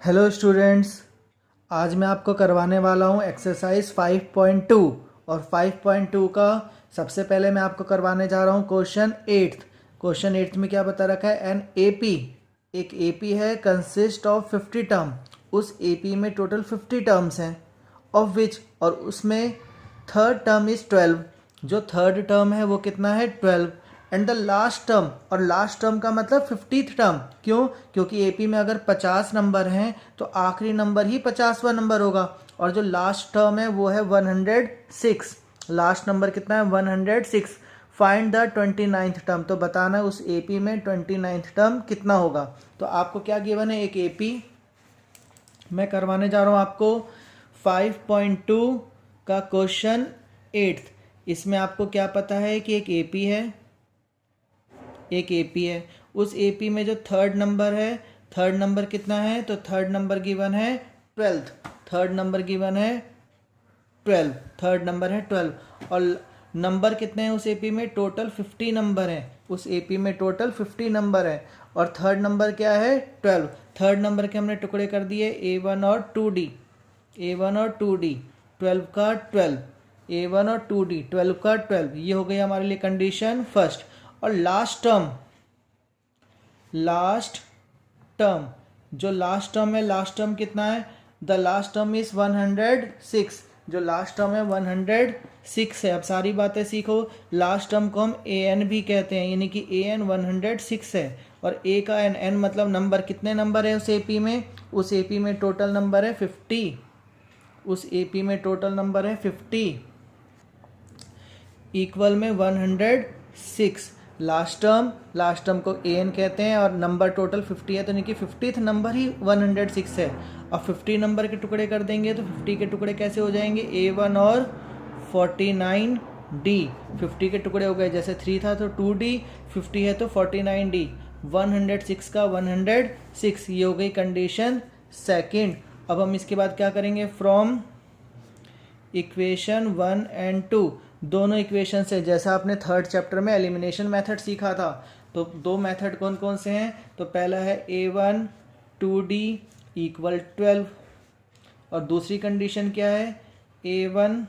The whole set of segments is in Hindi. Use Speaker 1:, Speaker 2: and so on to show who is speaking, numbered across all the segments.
Speaker 1: हेलो स्टूडेंट्स, आज मैं आपको करवाने वाला हूँ एक्सरसाइज 5.2 और 5.2 का सबसे पहले मैं आपको करवाने जा रहा हूँ क्वेश्चन एट्थ में क्या बता रखा है। एन एपी, एक एपी है कंसिस्ट ऑफ 50 टर्म। उस एपी में टोटल 50 टर्म्स हैं ऑफ विच, और उसमें थर्ड टर्म इज़ 12। जो थर्ड टर्म है वो कितना है 12। एंड द लास्ट टर्म, और लास्ट टर्म का मतलब 50th टर्म। क्यों? क्योंकि एपी में अगर 50 नंबर हैं तो आखिरी नंबर ही 50वां नंबर होगा, और जो लास्ट टर्म है वो है 106। लास्ट नंबर कितना है 106। फाइंड द 29th टर्म, तो बताना है उस एपी में 29th टर्म कितना होगा। तो आपको क्या गिवन है, एक एपी मैं करवाने जा रहा हूँ आपको 5.2 का क्वेश्चन एट्थ। इसमें आपको क्या पता है कि एक एपी है, एक एपी है। उस एपी में जो थर्ड नंबर है, थर्ड नंबर कितना है, तो थर्ड नंबर गिवन है 12। थर्ड नंबर गिवन है 12, थर्ड नंबर है 12। और नंबर कितने हैं उस एपी में, टोटल 50 नंबर हैं। उस एपी में टोटल 50 नंबर है, और थर्ड नंबर क्या है 12। थर्ड नंबर के हमने टुकड़े कर दिए A1 और 2D, A1 और 2D, 12 का 12, A1 और 2D, 12 का 12। ये हो गई हमारे लिए कंडीशन फर्स्ट। और लास्ट टर्म, जो लास्ट टर्म है, लास्ट टर्म कितना है, द लास्ट टर्म इज 106। जो लास्ट टर्म है 106 है। अब सारी बातें सीखो। लास्ट टर्म को हम ए एन भी कहते हैं, यानी कि ए एन 106 है, और ए का एन, एन मतलब नंबर। कितने नंबर है उस एपी में, उस एपी में टोटल नंबर है 50। उस एपी में टोटल नंबर है 50 इक्वल में 106। लास्ट टर्म को ए एन कहते हैं, और नंबर टोटल 50 है, तो यानी कि 50th नंबर ही 106 है। अब 50 नंबर के टुकड़े कर देंगे तो 50 के टुकड़े कैसे हो जाएंगे, A1 और 49D। 50 के टुकड़े हो गए, जैसे 3 था तो 2D, 50 है तो 49D। 106 का 106, ये हो गई कंडीशन सेकंड। अब हम इसके बाद क्या करेंगे, फ्रॉम इक्वेशन 1 एंड 2, दोनों इक्वेशन से, जैसा आपने थर्ड चैप्टर में एलिमिनेशन मेथड सीखा था, तो दो मेथड कौन कौन से हैं, तो पहला है A1 2D इक्वल 12, और दूसरी कंडीशन क्या है, A1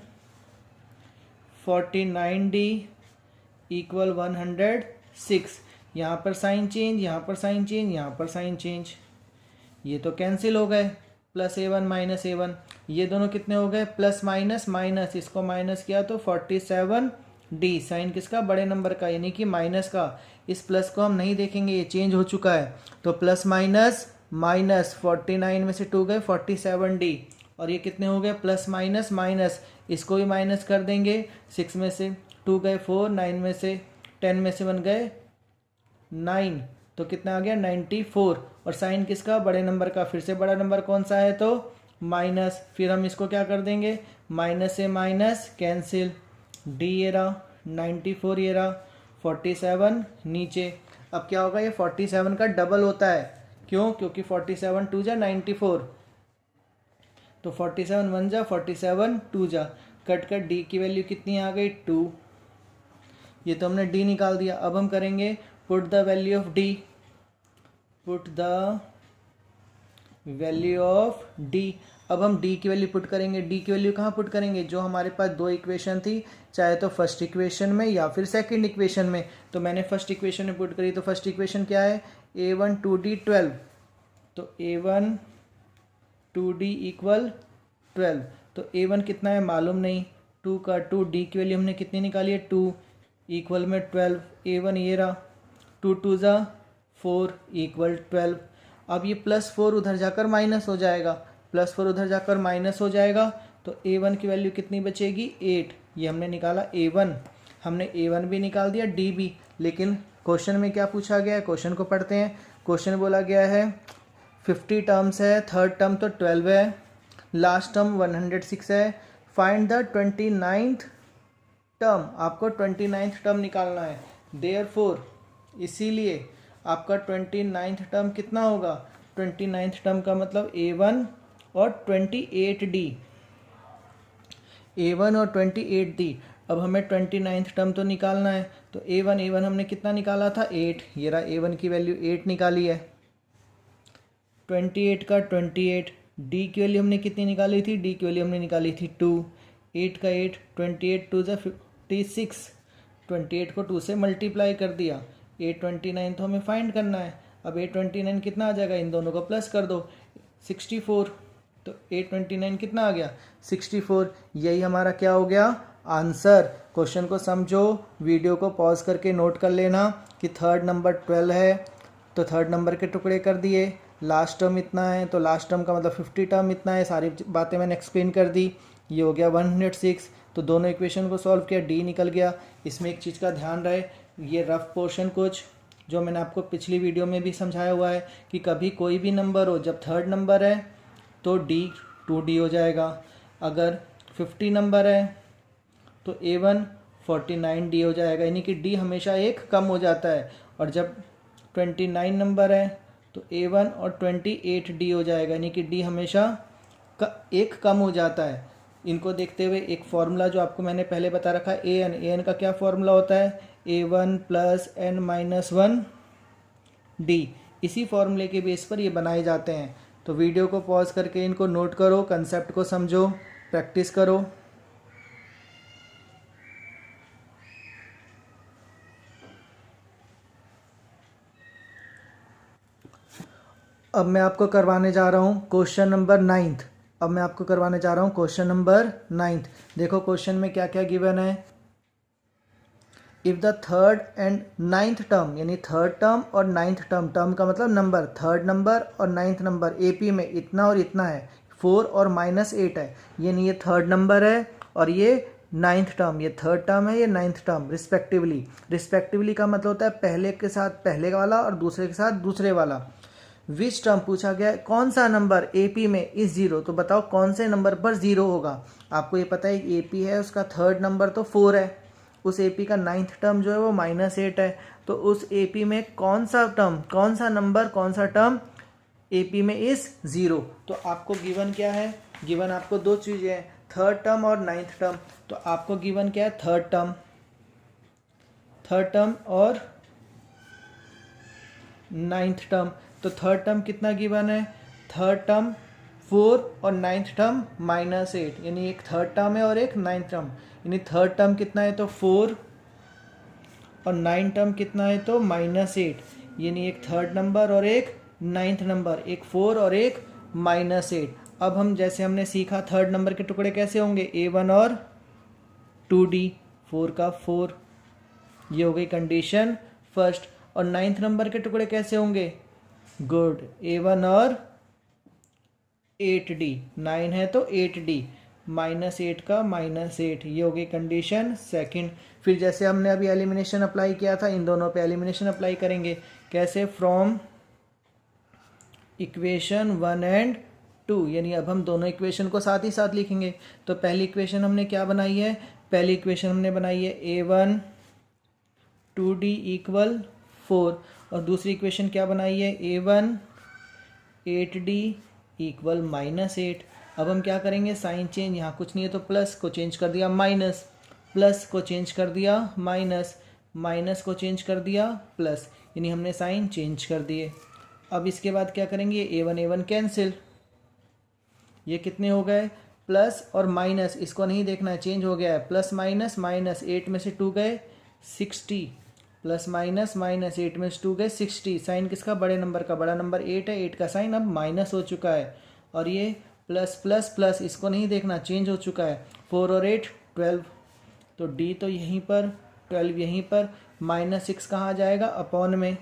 Speaker 1: 49D इक्वल 106। यहाँ पर साइन चेंज, यहाँ पर साइन चेंज, यहाँ पर साइन चेंज, ये तो कैंसिल हो गए। प्लस A1 माइनस A1, ये दोनों कितने हो गए, प्लस माइनस माइनस, इसको माइनस किया तो 47D। साइन किसका, बड़े नंबर का, यानी कि माइनस का। इस प्लस को हम नहीं देखेंगे, ये चेंज हो चुका है। तो प्लस माइनस माइनस, 49 में से 2 गए 47D, और ये कितने हो गए, प्लस माइनस माइनस, इसको भी माइनस कर देंगे। 6 में से 2 गए 4, 9 में से 10 में से 1 गए 9, तो कितना आ गया 94। और साइन किसका, बड़े नंबर का। फिर से बड़ा नंबर कौन सा है, तो माइनस। फिर हम इसको क्या कर देंगे, माइनस से माइनस कैंसिल, डी ये रहा, 94 ये रहा, 47 नीचे। अब क्या होगा, ये 47 का डबल होता है। क्यों? क्योंकि 47 2 जा 94, तो 47 1 जा 47 2 जा, कट कट डी की वैल्यू कितनी आ गई 2। ये तो हमने डी निकाल दिया। अब हम करेंगे put the value of D, put the value of D. अब हम डी की वैल्यू पुट करेंगे। डी की वैल्यू कहाँ पुट करेंगे, जो हमारे पास दो इक्वेशन थी, चाहे तो फर्स्ट इक्वेशन में या फिर सेकंड इक्वेशन में। तो मैंने फर्स्ट इक्वेशन में पुट करी, तो फर्स्ट इक्वेशन क्या है, A1 2D 12, तो A1 2D इक्वल 12। तो A1 कितना है मालूम नहीं, 2 का 2, डी की वैल्यू हमने कितनी निकाली है 2, इक्वल में 12। A1 ये रहा, 2 2 ज़ा 4 इक्वल 12। अब ये +4 उधर जाकर माइनस हो जाएगा, +4 उधर जाकर माइनस हो जाएगा, तो A1 की वैल्यू कितनी बचेगी 8। ये हमने निकाला A1, हमने A1 भी निकाल दिया, D भी। लेकिन क्वेश्चन में क्या पूछा गया है, क्वेश्चन को पढ़ते हैं। क्वेश्चन बोला गया है 50 टर्म्स है, थर्ड टर्म तो 12 है, लास्ट टर्म 106 है, फाइंड द 29th टर्म। आपको 29th टर्म निकालना है। देयरफॉर, इसीलिए आपका 29th टर्म कितना होगा, 29th टर्म का मतलब A1 और 28D, A1 और 28D। अब हमें 29th टर्म तो निकालना है, तो A1 हमने कितना निकाला था 8, ये रहा A1 की वैल्यू 8 निकाली है। 28 का 28, डी की वैल्यू हमने कितनी निकाली थी, डी की वैल्यू हमने निकाली थी 2, 8 का 8, 28 2 ज़ा 56, 28 को 2 से मल्टीप्लाई कर दिया, 829 तो हमें फाइंड करना है। अब 829 कितना आ जाएगा, इन दोनों को प्लस कर दो, 64, तो 829 कितना आ गया, 64। यही हमारा क्या हो गया, आंसर। क्वेश्चन को समझो, वीडियो को पॉज करके नोट कर लेना कि थर्ड नंबर 12 है तो थर्ड नंबर के टुकड़े कर दिए, लास्ट टर्म इतना है तो लास्ट टर्म का मतलब 50 टर्म इतना है, सारी बातें मैंने एक्सप्लेन कर दी। ये हो गया 106, तो दोनों इक्वेशन को सॉल्व किया, डी निकल गया। इसमें एक चीज़ का ध्यान रहे, ये रफ पोर्शन कुछ जो मैंने आपको पिछली वीडियो में भी समझाया हुआ है कि कभी कोई भी नंबर हो, जब थर्ड नंबर है तो डी 2D हो जाएगा, अगर 50 नंबर है तो A1 49D हो जाएगा, यानी कि D हमेशा एक कम हो जाता है। और जब 29 नंबर है तो A1 और 28D हो जाएगा, यानी कि D हमेशा एक कम हो जाता है। इनको देखते हुए एक फॉर्मूला जो आपको मैंने पहले बता रखा है, AN का क्या फॉर्मूला होता है, A1 + n - 1D। इसी फॉर्मूले के बेस पर ये बनाए जाते हैं। तो वीडियो को पॉज करके इनको नोट करो, कंसेप्ट को समझो, प्रैक्टिस करो। अब मैं आपको करवाने जा रहा हूँ क्वेश्चन नंबर 9th। अब मैं आपको करवाने जा रहा हूँ क्वेश्चन नंबर 9th। देखो क्वेश्चन में क्या क्या गिवन है। If the third and 9th term, यानी थर्ड टर्म और 9th टर्म, टर्म का मतलब नंबर, थर्ड नंबर और 9th नंबर AP में इतना और इतना है, 4 और -8 है, यानी ये थर्ड नंबर है और ये 9th टर्म, ये थर्ड टर्म है, ये 9th टर्म रिस्पेक्टिवली। रिस्पेक्टिवली का मतलब होता है पहले के साथ पहले वाला और दूसरे के साथ दूसरे वाला। विच टर्म पूछा गया है, कौन सा नंबर AP में इस 0, तो बताओ कौन से नंबर पर 0 होगा। आपको ये पता है AP है, उसका थर्ड नंबर तो 4 है, उस AP का 9th टर्म जो है वो -8 है, तो उस AP में कौन सा टर्म, कौन सा नंबर, कौन सा टर्म AP में इस 0। तो आपको गिवन क्या है, गिवन आपको दो चीज़ें हैं, थर्ड टर्म और 9th टर्म। तो आपको गिवन क्या है, थर्ड टर्म, थर्ड टर्म और 9th टर्म। तो थर्ड टर्म कितना गिवन है, थर्ड टर्म 4 और 9th टर्म -8, यानी एक थर्ड टर्म है और एक 9th टर्म, यानी थर्ड टर्म कितना है तो 4 और 9th टर्म कितना है तो -8, यानी एक थर्ड नंबर और एक 9th नंबर, एक 4 और एक -8। अब हम जैसे हमने सीखा थर्ड नंबर के टुकड़े कैसे होंगे, A1 और 2D, 4 का 4, ये हो गई कंडीशन फर्स्ट। और 9th नंबर के टुकड़े कैसे होंगे, गुड, A1 और 8D, 9 है तो 8D, -8 का -8, ये हो गई कंडीशन सेकंड। फिर जैसे हमने अभी एलिमिनेशन अप्लाई किया था, इन दोनों पे एलिमिनेशन अप्लाई करेंगे, कैसे, फ्रॉम इक्वेशन 1 एंड 2, यानी अब हम दोनों इक्वेशन को साथ ही साथ लिखेंगे। तो पहली इक्वेशन हमने क्या बनाई है, पहली इक्वेशन हमने बनाई है A1 2D = 4, और दूसरी इक्वेशन क्या बनाई है, A1 8D = -8। अब हम क्या करेंगे, साइन चेंज, यहाँ कुछ नहीं है तो प्लस को चेंज कर दिया माइनस, प्लस को चेंज कर दिया माइनस, माइनस को चेंज कर दिया प्लस, यानी हमने साइन चेंज कर दिए। अब इसके बाद क्या करेंगे, A1 कैंसिल, ये कितने हो गए, प्लस और माइनस, इसको नहीं देखना है, चेंज हो गया है, प्लस माइनस माइनस, 8 में से 2 गए 60, प्लस माइनस माइनस, 8 में से 2 गए 60, साइन किसका, बड़े नंबर का, बड़ा नंबर 8 है, 8 का साइन अब माइनस हो चुका है, और ये प्लस प्लस प्लस, इसको नहीं देखना, चेंज हो चुका है, 4 और 8 12, तो D तो यहीं पर, 12 यहीं पर, -6 कहाँ जाएगा, अपॉन में,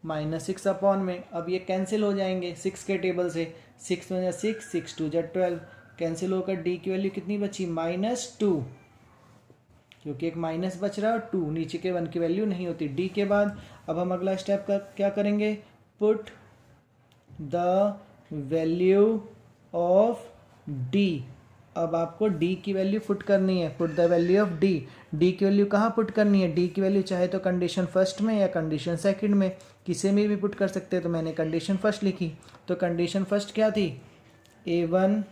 Speaker 1: -6 अपॉन में। अब ये कैंसिल हो जाएंगे 6 के टेबल से, 6 में 6, 6 2 12, कैंसिल होकर D की वैल्यू कितनी बची, -2, क्योंकि एक माइनस बच रहा है और 2 नीचे के 1 की वैल्यू नहीं होती। D के बाद अब हम अगला स्टेप का क्या करेंगे, put the value of D। अब आपको D की वैल्यू पुट करनी है, put the value of D। D की वैल्यू कहाँ पुट करनी है, D की वैल्यू चाहे तो कंडीशन फर्स्ट में या कंडीशन सेकंड में, किसी में भी पुट कर सकते हैं, तो मैंने कंडीशन फर्स्ट लिखी। तो कंडीशन फर्स्ट क्या थी, A1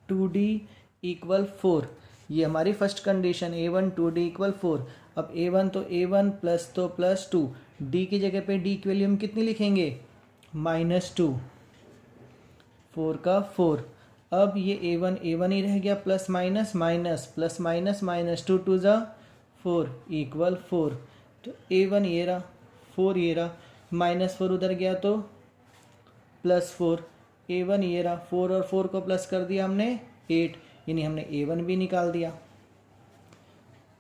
Speaker 1: 2D = 4, ये हमारी फर्स्ट कंडीशन, A1 2D = 4। अब A1 तो A1 प्लस तो +2, D की जगह पे D की वैल्यू हम कितनी लिखेंगे, -2, 4 का 4। अब ये A1 ही रह गया, plus minus minus plus minus minus, 2 2 ज़ा 4 इक्वल 4। तो A1 ये रहा, 4 ये रहा, -4 उधर गया तो +4। A1 ये रहा, 4 और 4 को प्लस कर दिया हमने 8, यानी हमने A1 भी निकाल दिया।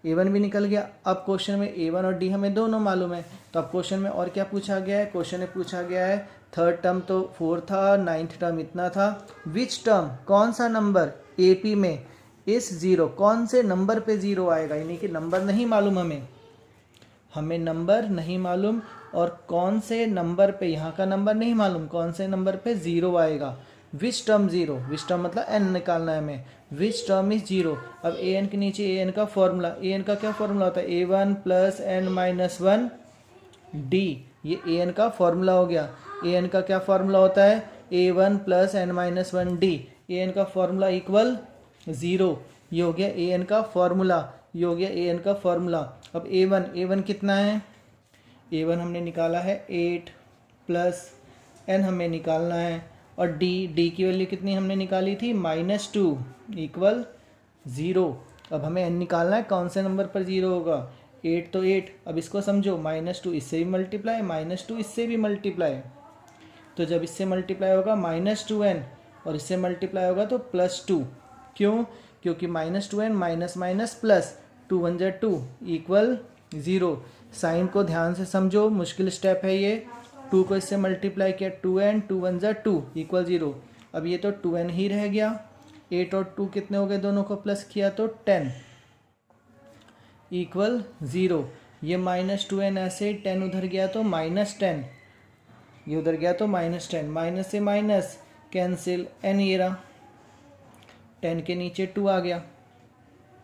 Speaker 1: A1 भी निकल गया। अब क्वेश्चन में A1 और D हमें दोनों मालूम है, तो अब क्वेश्चन में और क्या पूछा गया है? क्वेश्चन में पूछा गया है थर्ड टर्म तो 4 था, नाइन्थ टर्म इतना था, विच टर्म, कौन सा नंबर AP में इस 0, कौन से नंबर पे 0 आएगा, यानी कि नंबर नहीं मालूम हमें नंबर नहीं मालूम, और कौन से नंबर पे, यहाँ का नंबर नहीं मालूम, कौन से नंबर पे 0 आएगा। विच टर्म 0, विच टर्म मतलब n निकालना है हमें, विच टर्म इज 0। अब an के नीचे an का फॉर्मूला, an का क्या फॉर्मूला होता है? A1 plus n minus 1 d, ये an का फॉर्मूला हो गया। an का क्या फॉर्मूला होता है? A1 plus n minus 1 d, an का फॉर्मूला इक्वल 0। ये हो गया an का फॉर्मूला, ये हो गया an का फॉर्मूला। अब A1 कितना है? A1 हमने निकाला है 8 प्लस n हमें निकालना है, और d की वैल्यू कितनी हमने निकाली थी? -2 इक्वल 0। अब हमें n निकालना है, कौन से नंबर पर 0 होगा? 8 तो 8। अब इसको समझो, -2 इससे भी मल्टीप्लाई, -2 इससे भी मल्टीप्लाई, तो जब इससे मल्टीप्लाई होगा -2n और इससे मल्टीप्लाई होगा तो +2। क्यों? क्योंकि -2n माइनस माइनस प्लस, 2 1 ज़ा 2 इक्वल 0। साइन को ध्यान से समझो, मुश्किल स्टेप है ये। 2 को इससे मल्टीप्लाई किया, 2n, 2 1 ज़ा 2 इक्वल 0। अब ये तो 2n ही रह गया। 8 और 2 कितने हो गए? दोनों को प्लस किया तो 10 इक्वल 0। ये -2n ऐसे, 10 उधर गया तो -10, ये उधर गया तो -10, माइनस से माइनस कैंसिल, n ये रहा, 10 के नीचे 2 आ गया।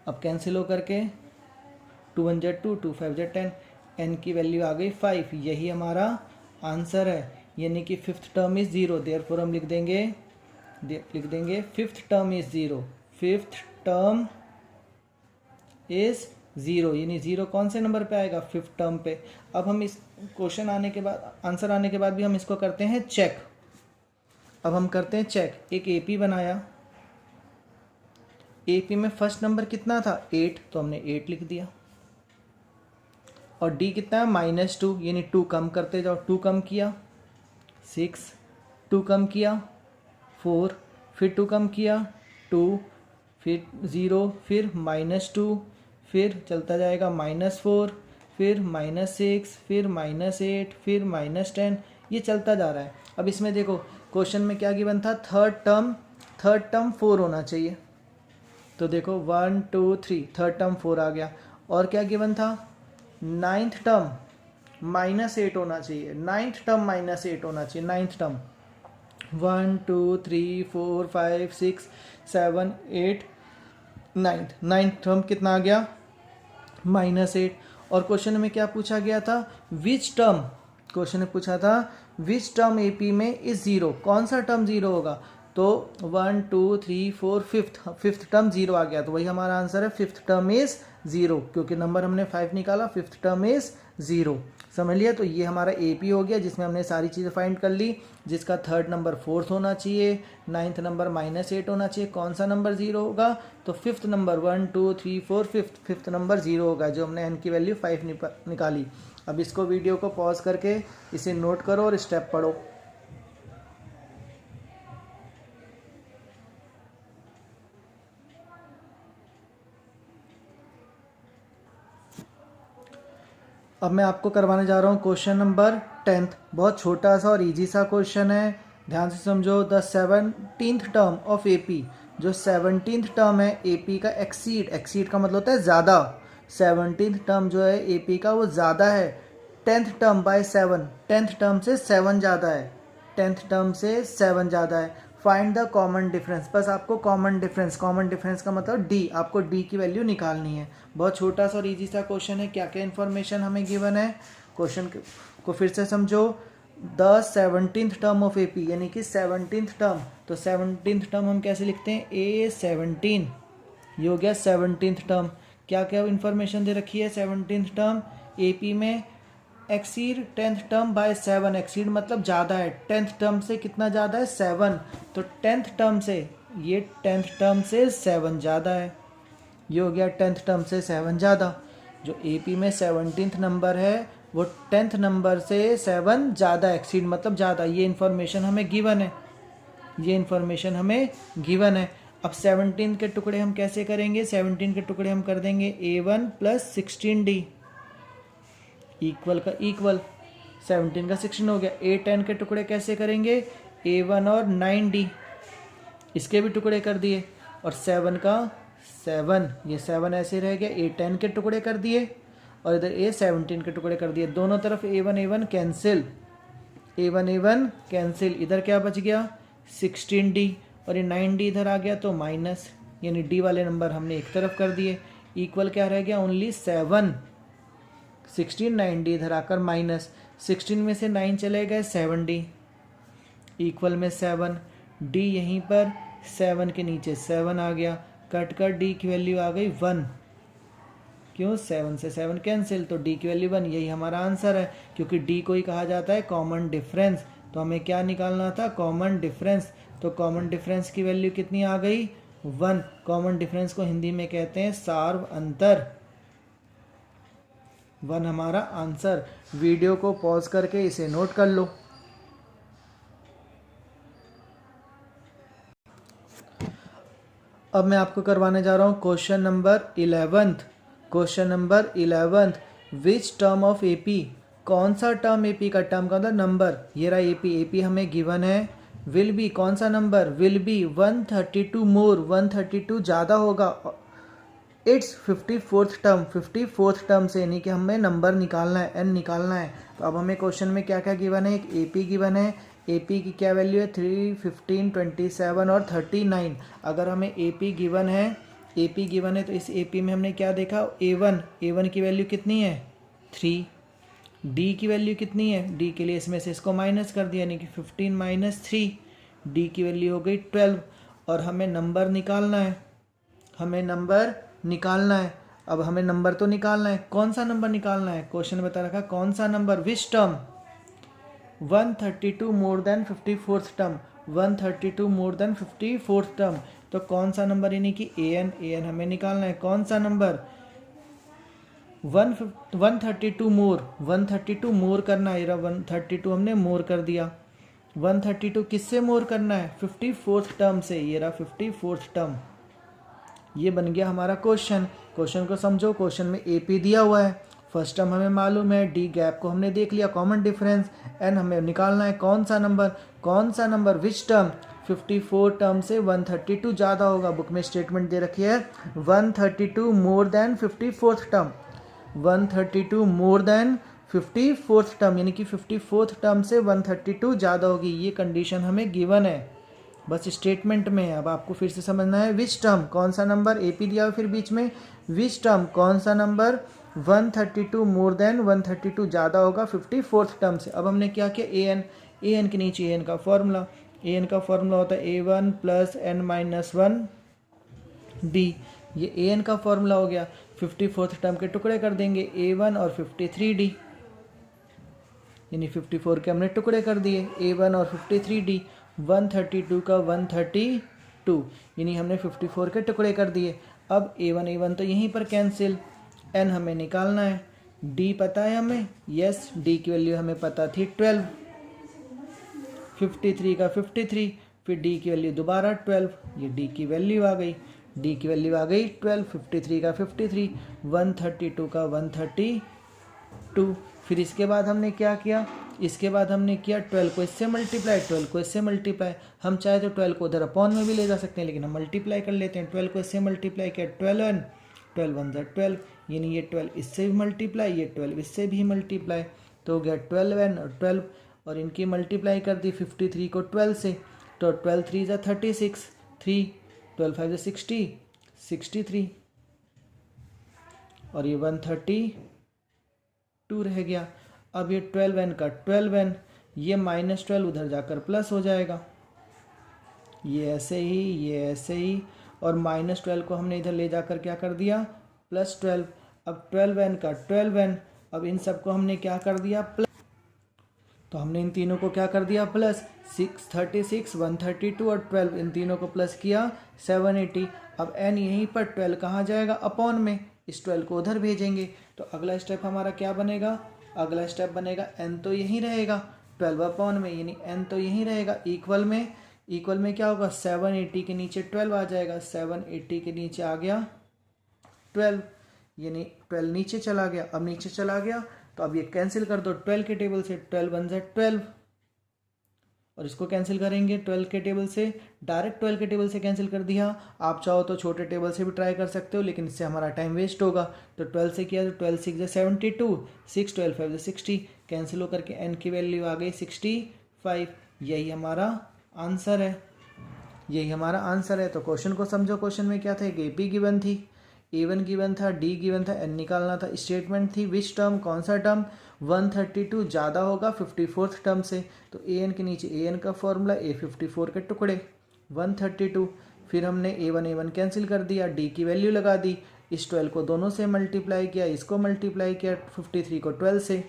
Speaker 1: अब कैंसिल हो करके 2 1 ज़ा 2, 2 5 ज़ा 10, n की वैल्यू आ गई 5। यही हमारा आंसर है, यानी कि फिफ्थ टर्म इज 0। देयरफॉर हम लिख देंगे fifth term is 0, fifth term is 0, यानी 0 कौन से नंबर पे आएगा? फिफ्थ टर्म पे। अब हम इस क्वेश्चन आने के बाद, आंसर आने के बाद भी हम इसको करते हैं चेक। अब हम करते हैं चेक। एक AP बनाया, AP में फर्स्ट नंबर कितना था? 8, तो हमने 8 लिख दिया। और D कितना है? -2, यानी 2 कम करते जाओ, 2 कम किया 6, 2 कम किया 4, फिर 2 कम किया 2, फिर 0, फिर -2, फिर चलता जाएगा -4, फिर -6, फिर -8, फिर -10, ये चलता जा रहा है। अब इसमें देखो क्वेश्चन में क्या गिवन था? थर्ड टर्म 4 होना चाहिए, तो देखो 1 2 3, थर्ड टर्म 4 आ गया। और क्या गिवन था? नाइन्थ टर्म -8 होना चाहिए, नाइन्थ टर्म -8 होना चाहिए, नाइन्थ टर्म। 1 2 3 4 5 6 7 8 नाइन्थ टर्म कितना आ गया? -8। और क्वेश्चन में क्या पूछा गया था? विच टर्म, क्वेश्चन में पूछा था विच टर्म AP में इज 0, कौन सा टर्म 0 होगा? तो 1 2 3 4 फिफ्थ टर्म 0 आ गया, तो वही हमारा आंसर है, फिफ्थ टर्म इज 0, क्योंकि नंबर हमने 5 निकाला, फिफ्थ टर्म इज 0। समझ लिया? तो ये हमारा AP हो गया, जिसमें हमने सारी चीज़ें फाइंड कर ली, जिसका थर्ड नंबर 4th होना चाहिए, नाइन्थ नंबर -8 होना चाहिए। कौन सा नंबर 0 होगा? तो फिफ्थ नंबर, 1 2 3 4 फिफ्थ नंबर 0 होगा, जो हमने n की वैल्यू 5 निकाली। अब इसको वीडियो को पॉज करके इसे नोट करो और स्टेप पढ़ो। अब मैं आपको करवाने जा रहा हूँ क्वेश्चन नंबर 10th। बहुत छोटा सा और इजी सा क्वेश्चन है, ध्यान से समझो। The 17th term of AP, जो 17th टर्म है AP का एक्सीड का मतलब होता है ज़्यादा। 17th टर्म जो है AP का वो ज़्यादा है 10th term by 7, 10th term से 7 ज़्यादा है, 10th टर्म से 7 ज़्यादा है। फाइंड द कॉमन डिफरेंस, बस आपको कॉमन डिफरेंस का मतलब D, आपको D की वैल्यू निकालनी है। बहुत छोटा सा और इजी सा क्वेश्चन है। क्या क्या इन्फॉर्मेशन हमें गिवन है, क्वेश्चन को फिर से समझो। The 17th term of AP, यानी कि 17th टर्म, तो 17th टर्म हम कैसे लिखते हैं? A17, ये हो गया 17th टर्म। क्या क्या इन्फॉर्मेशन दे रखी है 17th टर्म? AP में exceed 10th term by 7, exceed मतलब ज़्यादा है, 10th टर्म से कितना ज़्यादा है 7, तो 10th टर्म से ये 10th टर्म से 7 ज़्यादा है, ये हो गया 10th टर्म से 7 ज़्यादा। जो एपी में 17th नंबर है वो 10th नंबर से 7 ज़्यादा, एक्सीड मतलब ज़्यादा, ये इन्फॉर्मेशन हमें गिवन है, ये इन्फॉर्मेशन हमें गिवन है। अब 17 के टुकड़े हम कैसे करेंगे, 17 के टुकड़े हम कर देंगे A1 + 16D, इक्वल का इक्वल, 17 का 16 हो गया। A10 के टुकड़े कैसे करेंगे, A1 और 9D, इसके भी टुकड़े कर दिए, और 7 का 7, ये 7 ऐसे रह गया। A10 के टुकड़े कर दिए और इधर A17 के टुकड़े कर दिए, दोनों तरफ A1 कैंसिल, A1 कैंसिल, इधर क्या बच गया 16D, और ये 9D इधर आ गया तो माइनस, यानी D वाले नंबर हमने एक तरफ कर दिए, इक्वल क्या रह गया ओनली 7, 16 9D इधर आकर माइनस, 16 में से 9 चले गए 7D, इक्वल में 7, D यहीं पर 7 के नीचे 7 आ गया, कट कर D की वैल्यू आ गई 1, क्यों 7 से 7 कैंसिल, तो D की वैल्यू 1, यही हमारा आंसर है। क्योंकि D को ही कहा जाता है कॉमन डिफरेंस, तो हमें क्या निकालना था, कॉमन डिफरेंस, तो कॉमन डिफरेंस की वैल्यू कितनी आ गई 1, कॉमन डिफरेंस को हिंदी में कहते हैं सार्व अंतर, 1 हमारा आंसर। वीडियो को पॉज करके इसे नोट कर लो। अब मैं आपको करवाने जा रहा हूँ question number 11th, question number 11th, which term of AP, कौन सा टर्म एपी का, टर्म का मतलब नंबर, ये रहा एपी, एपी हमें गिवन है, विल बी कौन सा नंबर, विल बी 132 मोर, 132 ज़्यादा होगा, it's 54th term, 54th term से, यानी कि हमें नंबर निकालना है, एन निकालना है। तो अब हमें क्वेश्चन में क्या क्या गिवन है, एक एपी गिवन है, एपी की क्या वैल्यू है 3, 15, 27 और 39। अगर हमें एपी गिवन है, एपी गिवन है तो इस एपी में हमने क्या देखा, A1 की वैल्यू कितनी है 3, डी की वैल्यू कितनी है, डी के लिए इसमें से इसको माइनस कर दिया, यानी कि 15 - 3, डी की वैल्यू हो गई 12, और हमें नंबर निकालना है, हमें नंबर निकालना है। अब हमें नंबर तो निकालना है, कौन सा नंबर निकालना है, क्वेश्चन बता रखा कौन सा number, which term, 132 more than 54th term, 132 more than 54th term, तो कौन सा नंबर, यानी कि an हमें निकालना है, कौन सा नंबर 132 मोर, 132 मोर करना है, 132 हमने मोर कर दिया, 132 किससे मोर करना है, 54th टर्म से, ये रहा 54th टर्म, ये बन गया हमारा क्वेश्चन। क्वेश्चन को समझो, क्वेश्चन में एपी दिया हुआ है, फर्स्ट टर्म हमें मालूम है, डी गैप को हमने देख लिया, कॉमन डिफरेंस, एन हमें निकालना है, कौन सा नंबर, विच टर्म, 54 टर्म से 132 ज़्यादा होगा, बुक में स्टेटमेंट दे रखी है 132 more than 54th term, 132 more than 54th term, यानी कि 54th टर्म से 132 ज़्यादा होगी, ये कंडीशन हमें गिवन है, बस स्टेटमेंट में है। अब आपको फिर से समझना है, विच टर्म कौन सा नंबर, एपी दिया हुआ फिर बीच में, विच टर्म कौन सा नंबर 132 मोर देन 132 ज़्यादा होगा 54th टर्म से। अब हमने क्या किया, an के नीचे an का फॉर्मूला, होता है A1 + n - 1 D, ये an का फॉर्मूला हो गया। 54th टर्म के टुकड़े कर देंगे, A1 और 53D, यानी 54 के हमने टुकड़े कर दिए, A1 और 53D, 132 का 132, यानी हमने 54 के टुकड़े कर दिए। अब A1 तो यहीं पर कैंसिल, n हमें निकालना है, d पता है हमें, यस, d की वैल्यू हमें पता थी 12, 53 का 53, फिर d की वैल्यू दोबारा 12, ये d की वैल्यू आ गई, 12, 53 का 53, 132 का 132। फिर इसके बाद हमने क्या किया, इसके बाद हमने किया 12 को इससे मल्टीप्लाई, 12 को इससे मल्टीप्लाई, हम चाहे तो 12 को उधर अपॉन में भी ले जा सकते हैं, लेकिन हम मल्टीप्लाई कर लेते हैं, 12 को इससे मल्टीप्लाई किया, 12 1 12, यानी ये 12 इससे भी मल्टीप्लाई, ये 12 इससे भी मल्टीप्लाई, तो हो गया 12 और 12, और इनकी मल्टीप्लाई कर दी 53 को 12 से, तो 12 3 = 36, 3 12 5 = 60, 63, और ये 132 रह गया। अब ये 12n का 12n, ये -12 उधर जाकर प्लस हो जाएगा, ये ऐसे ही, और -12 को हमने इधर ले जाकर क्या कर दिया, +12। अब 12n का 12n अब इन सबको हमने क्या कर दिया प्लस, तो हमने इन तीनों को क्या कर दिया प्लस, 636, 132 और 12, इन तीनों को प्लस किया 780। अब n यहीं पर 12 कहाँ जाएगा अपॉन में, इस 12 को उधर भेजेंगे। तो अगला स्टेप हमारा क्या बनेगा, अगला स्टेप बनेगा n तो यहीं रहेगा 12 अपॉन में, यानी n तो यहीं रहेगा, इक्वल में क्या होगा 780 के नीचे 12 आ जाएगा, 780 के नीचे आ गया 12, यानी 12 नीचे चला गया। अब नीचे चला गया तो अब ये कैंसिल कर दो 12 के टेबल से, 12 बन जाए 12 और इसको कैंसिल करेंगे 12 के टेबल से, डायरेक्ट 12 के टेबल से कैंसिल कर दिया। आप चाहो तो छोटे टेबल से भी ट्राई कर सकते हो, लेकिन इससे हमारा टाइम वेस्ट होगा। तो 12 से किया तो 12 6 72, 6 12 5 60, कैंसिल होकर के n की वैल्यू आ गई 65। यही हमारा आंसर है, यही हमारा आंसर है। तो क्वेश्चन को समझो, क्वेश्चन में क्या था, एक AP गिवन थी, A1 गिवन था, D गिवन था, n निकालना था। स्टेटमेंट थी विच टर्म, कौन सा टर्म 132 ज़्यादा होगा 54th टर्म से, तो an के नीचे an का फॉर्मूला, A54 के टुकड़े 132। फिर हमने A1 कैंसिल कर दिया, D की वैल्यू लगा दी, इस 12 को दोनों से मल्टीप्लाई किया, इसको मल्टीप्लाई किया 53 को 12 से,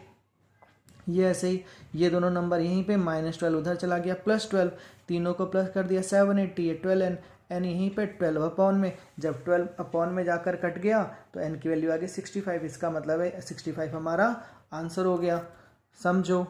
Speaker 1: ये ऐसे ही ये दोनों नंबर यहीं पे, -12 उधर चला गया, +12, तीनों को प्लस कर दिया 780, ये 12n, n यहीं पे 12 अपॉन में, जब 12 अपॉन में जाकर कट गया तो n की वैल्यू आ गई 65। इसका मतलब है 65 हमारा आंसर हो गया। समझो।